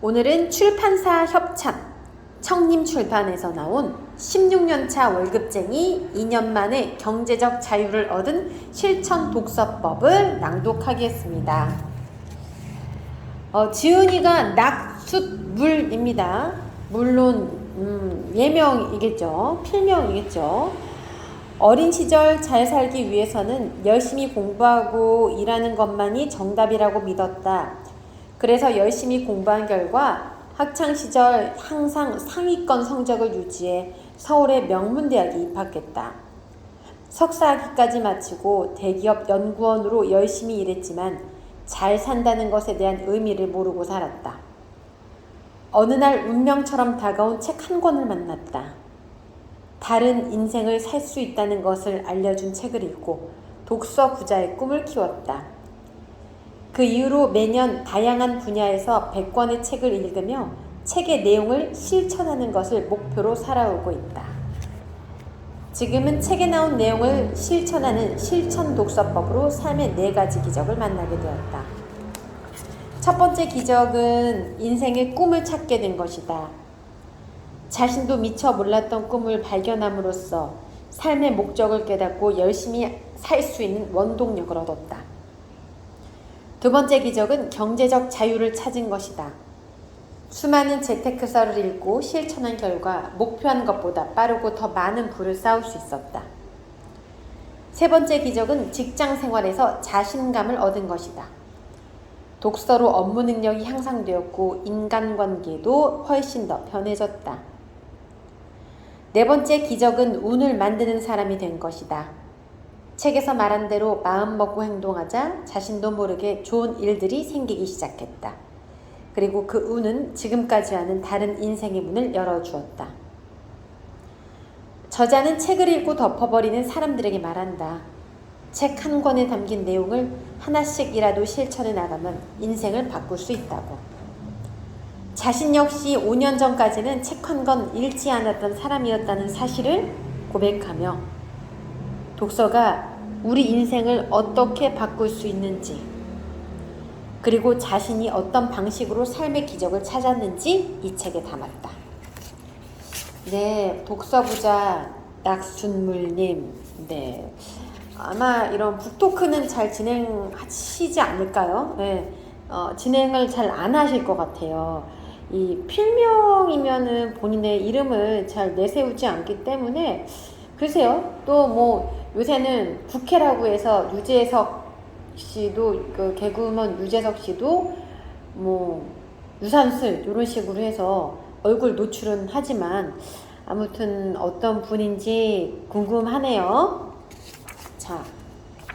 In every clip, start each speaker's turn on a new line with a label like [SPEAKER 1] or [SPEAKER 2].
[SPEAKER 1] 오늘은 출판사 협찬 청림출판에서 나온 16년차 월급쟁이 2년 만에 경제적 자유를 얻은 실천 독서법을 낭독하겠습니다. 지은이가 낙숫물입니다. 물론 예명이겠죠. 필명이겠죠. 어린 시절 잘 살기 위해서는 열심히 공부하고 일하는 것만이 정답이라고 믿었다. 그래서 열심히 공부한 결과 학창시절 항상 상위권 성적을 유지해 서울의 명문대학에 입학했다. 석사학위까지 마치고 대기업 연구원으로 열심히 일했지만 잘 산다는 것에 대한 의미를 모르고 살았다. 어느 날 운명처럼 다가온 책 한 권을 만났다. 다른 인생을 살 수 있다는 것을 알려준 책을 읽고 독서 부자의 꿈을 키웠다. 그 이후로 매년 다양한 분야에서 100권의 책을 읽으며 책의 내용을 실천하는 것을 목표로 살아오고 있다. 지금은 책에 나온 내용을 실천하는 실천 독서법으로 삶의 4가지 기적을 만나게 되었다. 첫 번째 기적은 인생의 꿈을 찾게 된 것이다. 자신도 미처 몰랐던 꿈을 발견함으로써 삶의 목적을 깨닫고 열심히 살 수 있는 원동력을 얻었다. 두 번째 기적은 경제적 자유를 찾은 것이다. 수많은 재테크서를 읽고 실천한 결과 목표한 것보다 빠르고 더 많은 부를 쌓을 수 있었다. 세 번째 기적은 직장 생활에서 자신감을 얻은 것이다. 독서로 업무 능력이 향상되었고 인간관계도 훨씬 더 편해졌다. 네 번째 기적은 운을 만드는 사람이 된 것이다. 책에서 말한 대로 마음 먹고 행동하자 자신도 모르게 좋은 일들이 생기기 시작했다. 그리고 그 운은 지금까지와는 다른 인생의 문을 열어주었다. 저자는 책을 읽고 덮어버리는 사람들에게 말한다. 책 한 권에 담긴 내용을 하나씩이라도 실천해 나가면 인생을 바꿀 수 있다고. 자신 역시 5년 전까지는 책 한 권 읽지 않았던 사람이었다는 사실을 고백하며 독서가 우리 인생을 어떻게 바꿀 수 있는지, 그리고 자신이 어떤 방식으로 삶의 기적을 찾았는지 이 책에 담았다. 네, 독서부자 낙순물님, 네, 아마 이런 북토크는 잘 진행하시지 않을까요? 네, 진행을 잘 안 하실 것 같아요. 이 필명이면은 본인의 이름을 잘 내세우지 않기 때문에 글쎄요. 또 뭐 요새는 국회라고 해서 유재석 씨도 그 개그우먼 유재석 씨도 뭐 유산슬 이런 식으로 해서 얼굴 노출은 하지만 아무튼 어떤 분인지 궁금하네요. 자,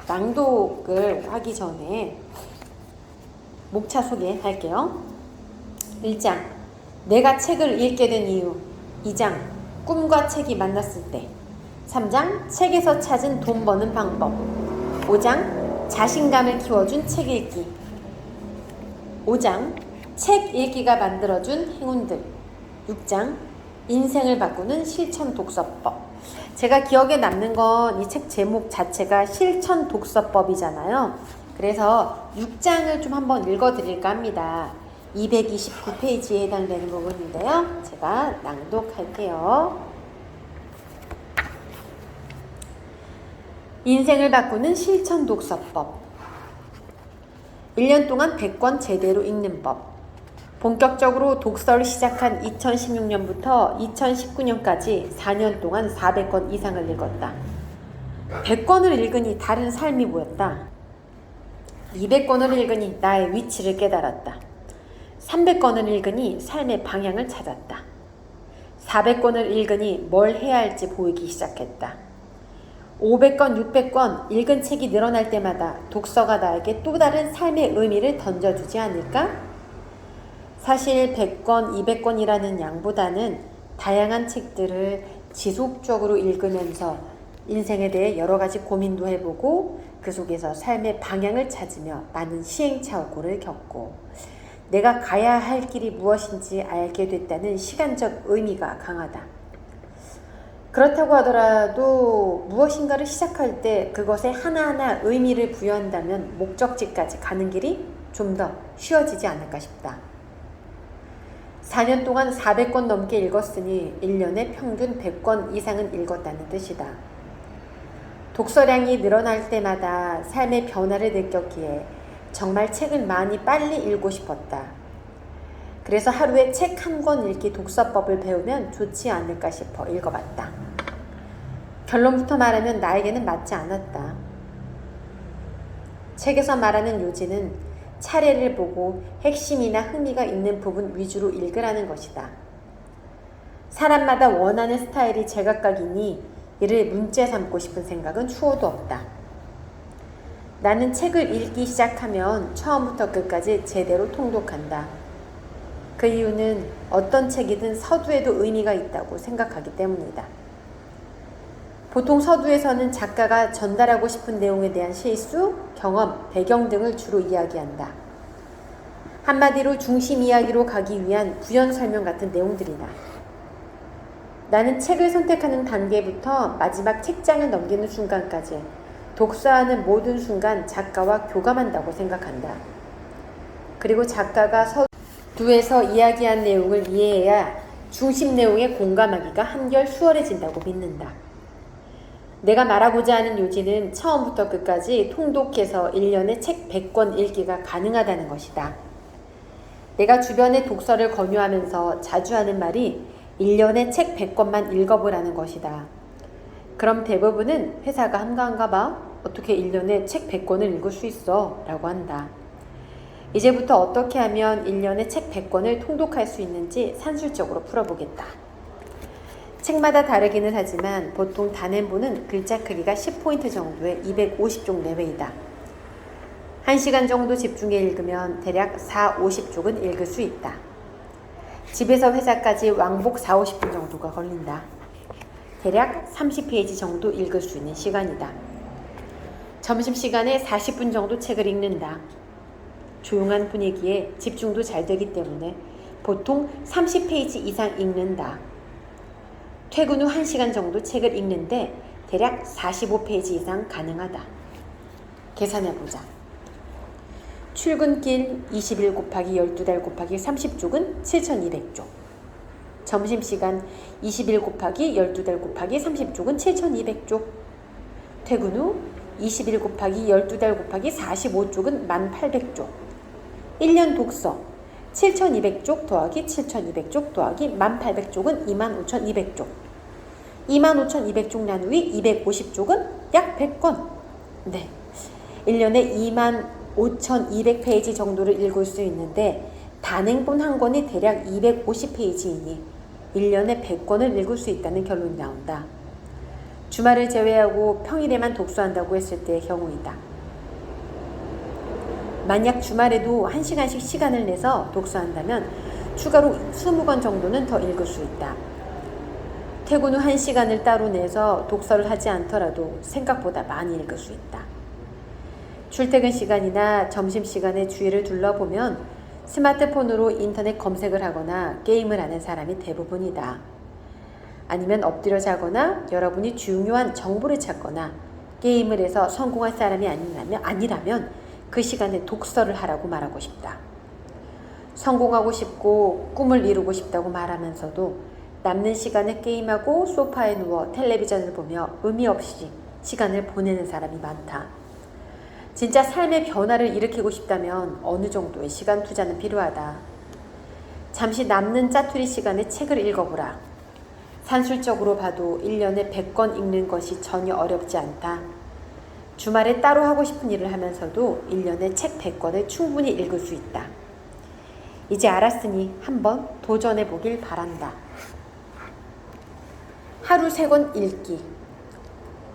[SPEAKER 1] 낭독을 하기 전에 목차 소개할게요. 1장, 내가 책을 읽게 된 이유. 2장, 꿈과 책이 만났을 때. 3장, 책에서 찾은 돈 버는 방법. 5장, 자신감을 키워준 책 읽기. 5장, 책 읽기가 만들어준 행운들. 6장, 인생을 바꾸는 실천 독서법. 제가 기억에 남는 건 이 책 제목 자체가 실천 독서법이잖아요. 그래서 6장을 좀 한번 읽어드릴까 합니다. 229페이지에 해당되는 부분인데요. 제가 낭독할게요. 인생을 바꾸는 실천 독서법. 1년 동안 100권 제대로 읽는 법. 본격적으로 독서를 시작한 2016년부터 2019년까지 4년 동안 400권 이상을 읽었다. 100권을 읽으니 다른 삶이 보였다. 200권을 읽으니 나의 위치를 깨달았다. 300권을 읽으니 삶의 방향을 찾았다. 400권을 읽으니 뭘 해야 할지 보이기 시작했다. 500권, 600권 읽은 책이 늘어날 때마다 독서가 나에게 또 다른 삶의 의미를 던져주지 않을까? 사실 100권, 200권이라는 양보다는 다양한 책들을 지속적으로 읽으면서 인생에 대해 여러 가지 고민도 해보고 그 속에서 삶의 방향을 찾으며 많은 시행착오를 겪고 내가 가야 할 길이 무엇인지 알게 됐다는 시간적 의미가 강하다. 그렇다고 하더라도 무엇인가를 시작할 때 그것에 하나하나 의미를 부여한다면 목적지까지 가는 길이 좀 더 쉬워지지 않을까 싶다. 4년 동안 400권 넘게 읽었으니 1년에 평균 100권 이상은 읽었다는 뜻이다. 독서량이 늘어날 때마다 삶의 변화를 느꼈기에 정말 책을 빨리 읽고 싶었다. 그래서 하루에 책 한 권 읽기 독서법을 배우면 좋지 않을까 싶어 읽어봤다. 결론부터 말하면 나에게는 맞지 않았다. 책에서 말하는 요지는 차례를 보고 핵심이나 흥미가 있는 부분 위주로 읽으라는 것이다. 사람마다 원하는 스타일이 제각각이니 이를 문제 삼고 싶은 생각은 추호도 없다. 나는 책을 읽기 시작하면 처음부터 끝까지 제대로 통독한다. 그 이유는 어떤 책이든 서두에도 의미가 있다고 생각하기 때문이다. 보통 서두에서는 작가가 전달하고 싶은 내용에 대한 실수, 경험, 배경 등을 주로 이야기한다. 한마디로 중심 이야기로 가기 위한 부연 설명 같은 내용들이다. 나는 책을 선택하는 단계부터 마지막 책장을 넘기는 순간까지 독서하는 모든 순간 작가와 교감한다고 생각한다. 그리고 작가가 서두에서 이야기한 내용을 이해해야 중심 내용에 공감하기가 한결 수월해진다고 믿는다. 내가 말하고자 하는 요지는 처음부터 끝까지 통독해서 1년에 책 100권 읽기가 가능하다는 것이다. 내가 주변에 독서를 권유하면서 자주 하는 말이 1년에 책 100권만 읽어보라는 것이다. 그럼 대부분은 회사가 한가한가 봐? 어떻게 1년에 책 100권을 읽을 수 있어? 라고 한다. 이제부터 어떻게 하면 1년에 책 100권을 통독할 수 있는지 산술적으로 풀어보겠다. 책마다 다르기는 하지만 보통 단행본은 글자 크기가 10포인트 정도의 250쪽 내외이다. 1시간 정도 집중해 읽으면 대략 4, 50쪽은 읽을 수 있다. 집에서 회사까지 왕복 4, 50분 정도가 걸린다. 대략 30페이지 정도 읽을 수 있는 시간이다. 점심시간에 40분 정도 책을 읽는다. 조용한 분위기에 집중도 잘 되기 때문에 보통 30페이지 이상 읽는다. 퇴근 후 1시간 정도 책을 읽는데 대략 45페이지 이상 가능하다. 계산해보자. 출근길 21 곱하기 12달 곱하기 30쪽은 7200쪽. 점심시간 21 곱하기 12달 곱하기 30쪽은 7200쪽. 퇴근 후 21 곱하기 12달 곱하기 45쪽은 1800쪽. 1년 독서 7200쪽 더하기 7200쪽 더하기 1800쪽은 25200쪽. 25200쪽 나누기 250쪽은 약 100권. 네, 1년에 25200페이지 정도를 읽을 수 있는데 단행본 한 권이 대략 250페이지이니 1년에 100권을 읽을 수 있다는 결론이 나온다. 주말을 제외하고 평일에만 독서한다고 했을 때의 경우이다. 만약 주말에도 1시간씩 시간을 내서 독서한다면 추가로 20권 정도는 더 읽을 수 있다. 퇴근 후 1시간을 따로 내서 독서를 하지 않더라도 생각보다 많이 읽을 수 있다. 출퇴근 시간이나 점심시간에 주위를 둘러보면 스마트폰으로 인터넷 검색을 하거나 게임을 하는 사람이 대부분이다. 아니면 엎드려 자거나 여러분이 중요한 정보를 찾거나 게임을 해서 성공할 사람이 아니라면 그 시간에 독서를 하라고 말하고 싶다. 성공하고 싶고 꿈을 이루고 싶다고 말하면서도 남는 시간에 게임하고 소파에 누워 텔레비전을 보며 의미 없이 시간을 보내는 사람이 많다. 진짜 삶의 변화를 일으키고 싶다면 어느 정도의 시간 투자는 필요하다. 잠시 남는 짜투리 시간에 책을 읽어보라. 산술적으로 봐도 1년에 100권 읽는 것이 전혀 어렵지 않다. 주말에 따로 하고 싶은 일을 하면서도 1년에 책 100권을 충분히 읽을 수 있다. 이제 알았으니 한번 도전해 보길 바란다. 하루 3권 읽기.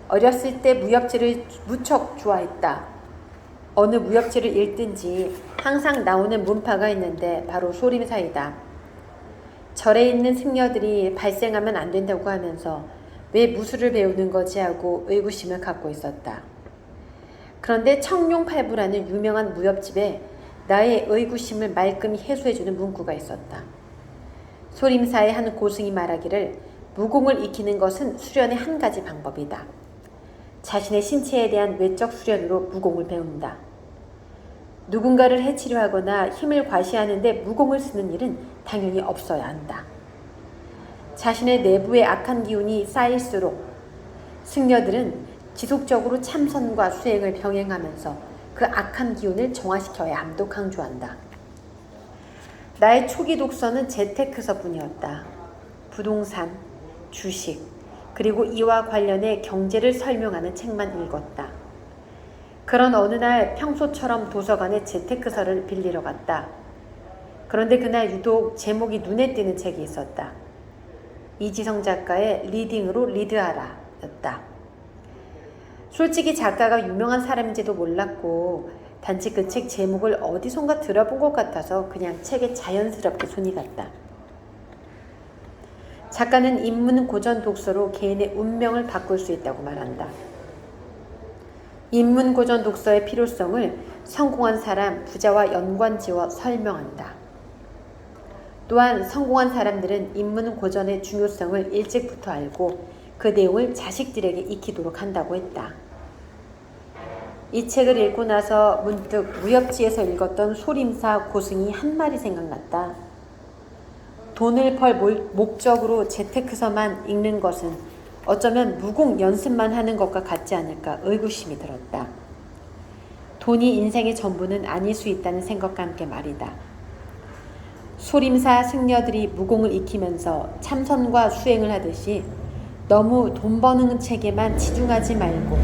[SPEAKER 1] 어렸을 때 무협지를 무척 좋아했다. 어느 무협지를 읽든지 항상 나오는 문파가 있는데 바로 소림사이다. 절에 있는 승려들이 발생하면 안 된다고 하면서 왜 무술을 배우는 거지 하고 의구심을 갖고 있었다. 그런데 청룡팔부라는 유명한 무협집에 나의 의구심을 말끔히 해소해주는 문구가 있었다. 소림사의 한 고승이 말하기를 무공을 익히는 것은 수련의 한 가지 방법이다. 자신의 신체에 대한 외적 수련으로 무공을 배운다. 누군가를 해치려 하거나 힘을 과시하는데 무공을 쓰는 일은 당연히 없어야 한다. 자신의 내부의 악한 기운이 쌓일수록 승려들은 지속적으로 참선과 수행을 병행하면서 그 악한 기운을 정화시켜야 함도 강조한다. 나의 초기 독서는 재테크서뿐이었다. 부동산, 주식, 그리고 이와 관련해 경제를 설명하는 책만 읽었다. 그런 어느 날 평소처럼 도서관에 재테크서를 빌리러 갔다. 그런데 그날 유독 제목이 눈에 띄는 책이 있었다. 이지성 작가의 리딩으로 리드하라 였다. 솔직히 작가가 유명한 사람인지도 몰랐고 단지 그 책 제목을 어디선가 들어본 것 같아서 그냥 책에 자연스럽게 손이 갔다. 작가는 인문 고전 독서로 개인의 운명을 바꿀 수 있다고 말한다. 인문 고전 독서의 필요성을 성공한 사람, 부자와 연관지어 설명한다. 또한 성공한 사람들은 인문 고전의 중요성을 일찍부터 알고 그 내용을 자식들에게 익히도록 한다고 했다. 이 책을 읽고 나서 문득 무협지에서 읽었던 소림사 고승이 한 말이 생각났다. 돈을 벌 목적으로 재테크서만 읽는 것은 어쩌면 무공 연습만 하는 것과 같지 않을까 의구심이 들었다. 돈이 인생의 전부는 아닐 수 있다는 생각과 함께 말이다. 소림사 승려들이 무공을 익히면서 참선과 수행을 하듯이 너무 돈 버는 책에만 치중하지 말고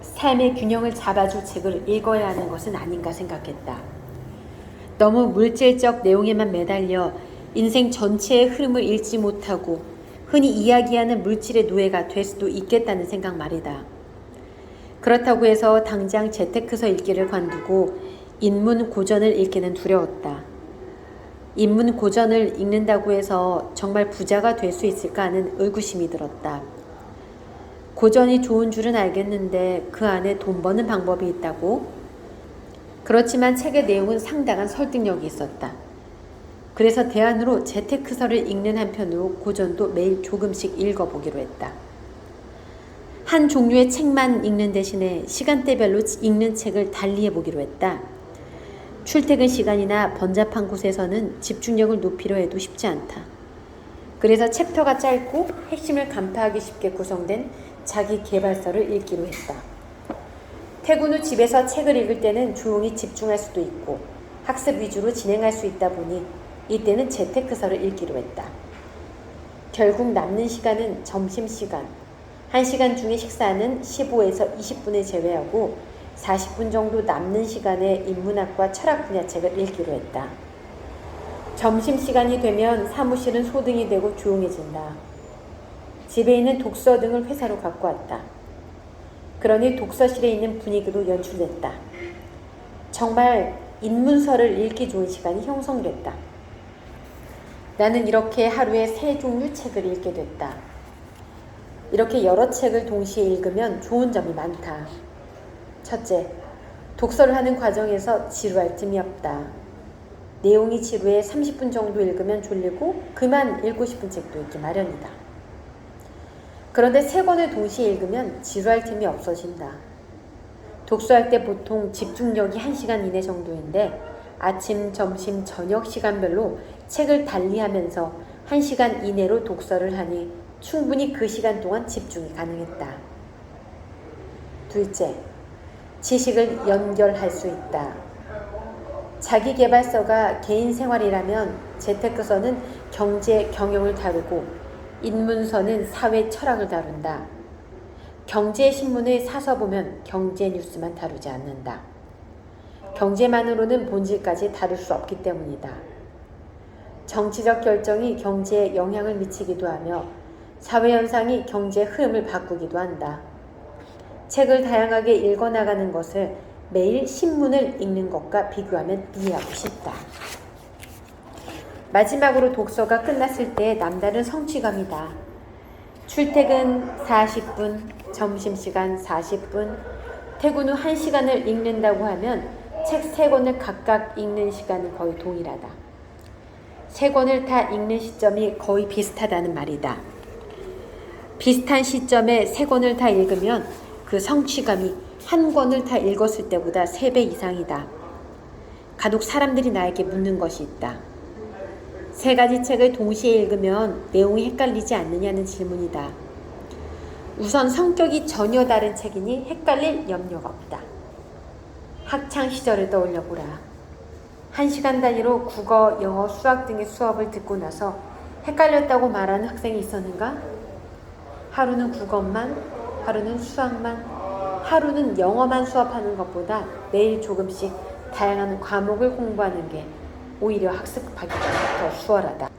[SPEAKER 1] 삶의 균형을 잡아줄 책을 읽어야 하는 것은 아닌가 생각했다. 너무 물질적 내용에만 매달려 인생 전체의 흐름을 읽지 못하고 흔히 이야기하는 물질의 노예가 될 수도 있겠다는 생각 말이다. 그렇다고 해서 당장 재테크서 읽기를 관두고 인문 고전을 읽기는 두려웠다. 인문 고전을 읽는다고 해서 정말 부자가 될 수 있을까 하는 의구심이 들었다. 고전이 좋은 줄은 알겠는데 그 안에 돈 버는 방법이 있다고? 그렇지만 책의 내용은 상당한 설득력이 있었다. 그래서 대안으로 재테크서를 읽는 한편으로 고전도 매일 조금씩 읽어보기로 했다. 한 종류의 책만 읽는 대신에 시간대별로 읽는 책을 달리해보기로 했다. 출퇴근 시간이나 번잡한 곳에서는 집중력을 높이려 해도 쉽지 않다. 그래서 챕터가 짧고 핵심을 간파하기 쉽게 구성된 자기 개발서를 읽기로 했다. 퇴근 후 집에서 책을 읽을 때는 조용히 집중할 수도 있고 학습 위주로 진행할 수 있다 보니 이때는 재테크서를 읽기로 했다. 결국 남는 시간은 점심시간, 1시간 중에 식사는 15에서 20분을 제외하고 40분 정도 남는 시간에 인문학과 철학 분야 책을 읽기로 했다. 점심시간이 되면 사무실은 소등이 되고 조용해진다. 집에 있는 독서 등을 회사로 갖고 왔다. 그러니 독서실에 있는 분위기도 연출됐다. 정말 인문서를 읽기 좋은 시간이 형성됐다. 나는 이렇게 하루에 3종류 책을 읽게 됐다. 이렇게 여러 책을 동시에 읽으면 좋은 점이 많다. 첫째, 독서를 하는 과정에서 지루할 틈이 없다. 내용이 지루해 30분 정도 읽으면 졸리고 그만 읽고 싶은 책도 있기 마련이다. 그런데 3권을 동시에 읽으면 지루할 틈이 없어진다. 독서할 때 보통 집중력이 1시간 이내 정도인데 아침, 점심, 저녁 시간별로 책을 달리하면서 1시간 이내로 독서를 하니 충분히 그 시간 동안 집중이 가능했다. 둘째, 지식을 연결할 수 있다. 자기계발서가 개인 생활이라면 재테크서는 경제, 경영을 다루고 인문서는 사회 철학을 다룬다. 경제신문을 사서 보면 경제 뉴스만 다루지 않는다. 경제만으로는 본질까지 다룰 수 없기 때문이다. 정치적 결정이 경제에 영향을 미치기도 하며 사회현상이 경제 흐름을 바꾸기도 한다. 책을 다양하게 읽어나가는 것을 매일 신문을 읽는 것과 비교하면 이해하고 쉽다. 마지막으로 독서가 끝났을 때 남다른 성취감이다. 출퇴근 40분, 점심시간 40분, 퇴근 후 1시간을 읽는다고 하면 책 3권을 각각 읽는 시간은 거의 동일하다. 3권을 다 읽는 시점이 거의 비슷하다는 말이다. 비슷한 시점에 3권을 다 읽으면 그 성취감이 한 권을 다 읽었을 때보다 3배 이상이다. 간혹 사람들이 나에게 묻는 것이 있다. 3가지 책을 동시에 읽으면 내용이 헷갈리지 않느냐는 질문이다. 우선 성격이 전혀 다른 책이니 헷갈릴 염려가 없다. 학창 시절을 떠올려 보라. 1시간 단위로 국어, 영어, 수학 등의 수업을 듣고 나서 헷갈렸다고 말하는 학생이 있었는가? 하루는 국어만, 하루는 수학만, 하루는 영어만 수업하는 것보다 매일 조금씩 다양한 과목을 공부하는 게 오히려 학습하기가 더 수월하다.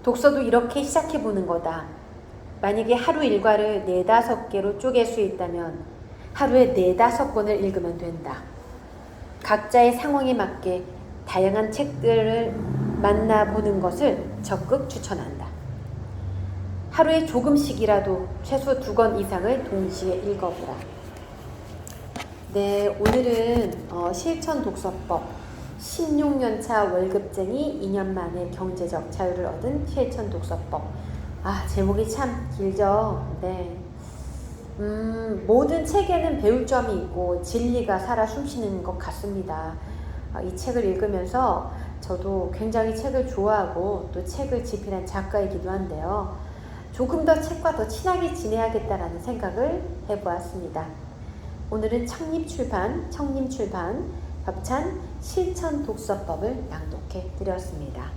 [SPEAKER 1] 독서도 이렇게 시작해보는 거다. 만약에 하루 일과를 4-5개로 쪼갤 수 있다면 하루에 4-5권을 읽으면 된다. 각자의 상황에 맞게 다양한 책들을 만나보는 것을 적극 추천한다. 하루에 조금씩이라도 최소 2권 이상을 동시에 읽어보라. 네, 오늘은 실천 독서법 16년차 월급쟁이 2년 만에 경제적 자유를 얻은 실천 독서법. 제목이 참 길죠. 네. 모든 책에는 배울 점이 있고 진리가 살아 숨쉬는 것 같습니다. 이 책을 읽으면서 저도 굉장히 책을 좋아하고 또 책을 집필한 작가이기도 한데요. 조금 더 책과 더 친하게 지내야겠다라는 생각을 해보았습니다. 오늘은 청림출판 협찬 실천 독서법을 낭독해 드렸습니다.